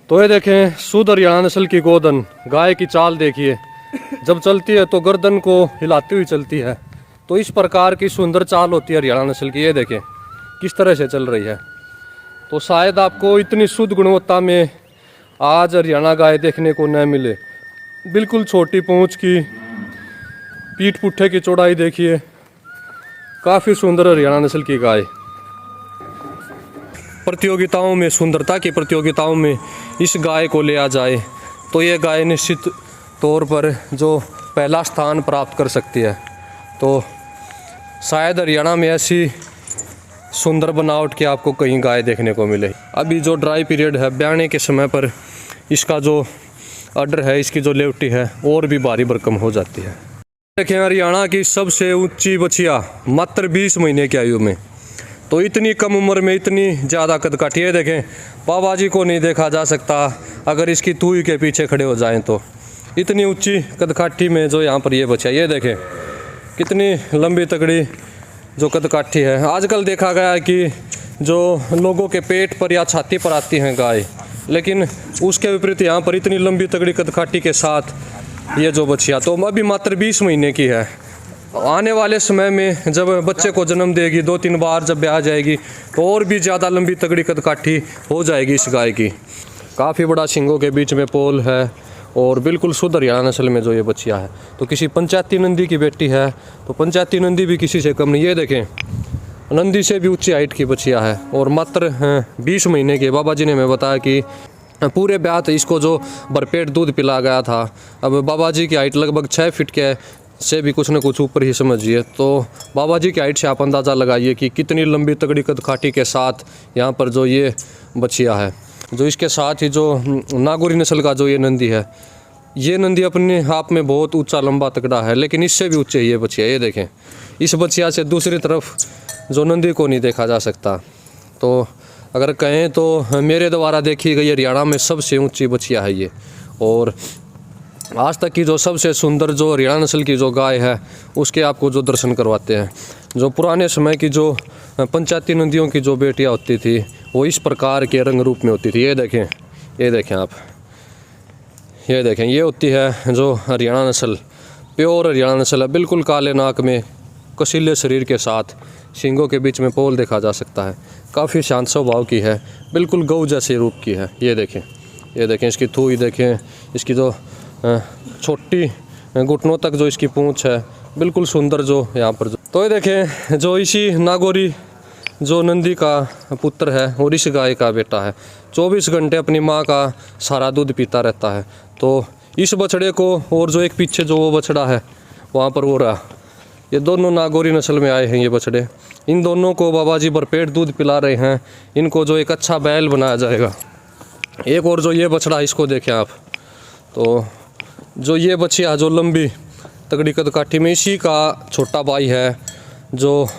तो ये देखें शुद्ध हरियाणा नस्ल की गोदन गाय की चाल देखिए, जब चलती है तो गर्दन को हिलाती हुई चलती है। तो इस प्रकार की सुंदर चाल होती है हरियाणा नस्ल की। ये देखें किस तरह से चल रही है। तो शायद आपको इतनी शुद्ध गुणवत्ता में आज हरियाणा गाय देखने को न मिले। बिल्कुल छोटी पूंछ की, पीठ पुट्ठे की चौड़ाई देखिए, काफ़ी सुंदर हरियाणा नस्ल की गाय। प्रतियोगिताओं में, सुंदरता की प्रतियोगिताओं में इस गाय को लिया जाए तो ये गाय निश्चित तौर पर जो पहला स्थान प्राप्त कर सकती है। तो शायद हरियाणा में ऐसी सुंदर बनावट की आपको कहीं गाय देखने को मिले। अभी जो ड्राई पीरियड है, ब्याने के समय पर इसका जो अडर है, इसकी जो लेवटी है और भी भारी भरकम हो जाती है। देखें हरियाणा की सबसे ऊंची बछिया मात्र 20 महीने की आयु में, तो इतनी कम उम्र में इतनी ज़्यादा कदकाठी है। देखें बाबा जी को नहीं देखा जा सकता अगर इसकी तूई के पीछे खड़े हो जाएं तो। इतनी ऊंची कदकाठी में जो यहाँ पर ये बछिया, ये देखें कितनी लंबी तगड़ी जो कदकाठी है। आजकल देखा गया है कि जो लोगों के पेट पर या छाती पर आती हैं गाय, लेकिन उसके विपरीत यहाँ पर इतनी लंबी तगड़ी कदकाठी के साथ ये जो बछिया तो अभी मात्र 20 महीने की है। आने वाले समय में जब बच्चे को जन्म देगी, 2-3 बार जब ब्याह जाएगी तो और भी ज़्यादा लंबी तगड़ी कदकाठी हो जाएगी इस गाय की। काफ़ी बड़ा सींगों के बीच में पोल है और बिल्कुल शुद्ध हरियाणा नस्ल में जो ये बच्चिया है। तो किसी पंचायती नंदी की बेटी है, तो पंचायती नंदी भी किसी से कम नहीं। ये देखें नंदी से भी ऊंची हाइट की बच्चिया है और मात्र 20 महीने के। बाबा जी ने हमें बताया कि पूरे ब्याह इसको जो भरपेट दूध पिला गया था। अब बाबा जी की हाइट लगभग 6 फीट के से भी कुछ न कुछ ऊपर ही समझिए। तो बाबा जी की हाइट से आप अंदाज़ा लगाइए कि कितनी लंबी तगड़ी कदकाठी के साथ यहाँ पर जो ये बछिया है। जो इसके साथ ही जो नागौरी नस्ल का जो ये नंदी है, ये नंदी अपने आप में बहुत ऊंचा लंबा तगड़ा है, लेकिन इससे भी ऊंचे ये बछिया। ये देखें इस बछिया से दूसरी तरफ जो नंदी को नहीं देखा जा सकता। तो अगर कहें तो मेरे द्वारा देखी गई हरियाणा में सबसे ऊँची बछिया है ये। और आज तक की जो सबसे सुंदर जो हरियाणा नस्ल की जो गाय है उसके आपको जो दर्शन करवाते हैं। जो पुराने समय की जो पंचायती नदियों की जो बेटियां होती थी वो इस प्रकार के रंग रूप में होती थी। ये देखें, ये देखें आप, ये देखें, ये होती है जो हरियाणा नस्ल, प्योर हरियाणा नस्ल है। बिल्कुल काले नाक में, कसीले शरीर के साथ, सींगों के बीच में पोल देखा जा सकता है। काफ़ी शांत स्वभाव की है, बिल्कुल गऊ जैसे रूप की है। ये देखें, ये देखें इसकी थूई देखें, इसकी जो छोटी घुटनों तक जो इसकी पूंछ है, बिल्कुल सुंदर जो यहाँ पर जो। तो ये देखें जो इसी नागौरी जो नंदी का पुत्र है और इस गाय का बेटा है, 24 घंटे अपनी माँ का सारा दूध पीता रहता है। तो इस बछड़े को और जो एक पीछे जो वो बछड़ा है वहाँ पर वो रहा, ये दोनों नागौरी नस्ल में आए हैं ये बछड़े। इन दोनों को बाबा जी भरपेट दूध पिला रहे हैं। इनको जो एक अच्छा बैल बनाया जाएगा। एक और जो ये बछड़ा इसको देखें आप, तो जो ये बछिया जो लंबी तगड़ी कदकाठी में, इसी का छोटा भाई है। जो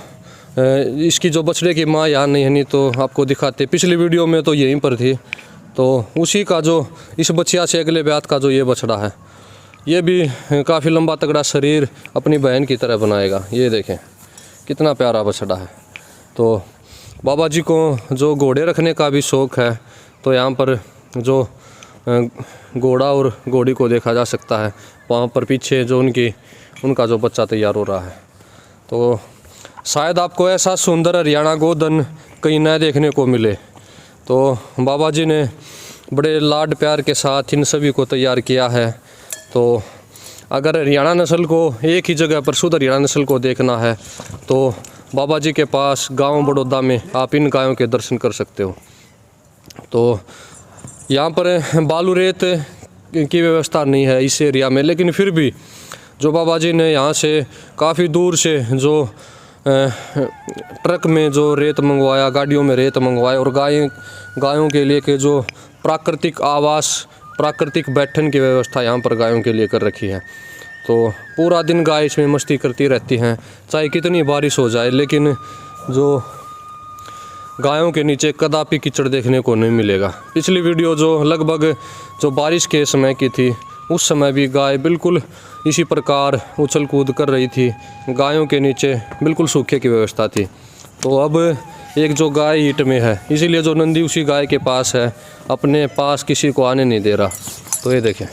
इसकी जो बछड़े की माँ यहाँ नहीं है, नहीं तो आपको दिखाते। पिछली वीडियो में तो यहीं पर थी। तो उसी का जो इस बछिया से अगले ब्यात का जो ये बछड़ा है, ये भी काफ़ी लंबा तगड़ा शरीर अपनी बहन की तरह बनाएगा। ये देखें कितना प्यारा बछड़ा है। तो बाबा जी को जो घोड़े रखने का भी शौक़ है, तो यहाँ पर जो घोड़ा और घोड़ी को देखा जा सकता है। वहाँ पर पीछे जो उनका जो बच्चा तैयार हो रहा है। तो शायद आपको ऐसा सुंदर हरियाणा गोदन कहीं न देखने को मिले। तो बाबा जी ने बड़े लाड प्यार के साथ इन सभी को तैयार किया है। तो अगर हरियाणा नस्ल को एक ही जगह पर शुद्ध हरियाणा नस्ल को देखना है तो बाबा जी के पास गांव बड़ौदा में आप इन गायों के दर्शन कर सकते हो। तो यहाँ पर बालू रेत की व्यवस्था नहीं है इस एरिया में, लेकिन फिर भी जो बाबा जी ने यहाँ से काफ़ी दूर से जो ट्रक में जो रेत मंगवाया, गाड़ियों में रेत मंगवाया और गायों के लिए के जो प्राकृतिक आवास, प्राकृतिक बैठन की व्यवस्था यहाँ पर गायों के लिए कर रखी है। तो पूरा दिन गाय इसमें मस्ती करती रहती हैं, चाहे कितनी बारिश हो जाए। लेकिन जो गायों के नीचे कदापि कीचड़ देखने को नहीं मिलेगा। पिछली वीडियो जो लगभग जो बारिश के समय की थी, उस समय भी गाय बिल्कुल इसी प्रकार उछल कूद कर रही थी। गायों के नीचे बिल्कुल सूखे की व्यवस्था थी। तो अब एक जो गाय हीट में है, इसीलिए जो नंदी उसी गाय के पास है, अपने पास किसी को आने नहीं दे रहा। तो ये देखें।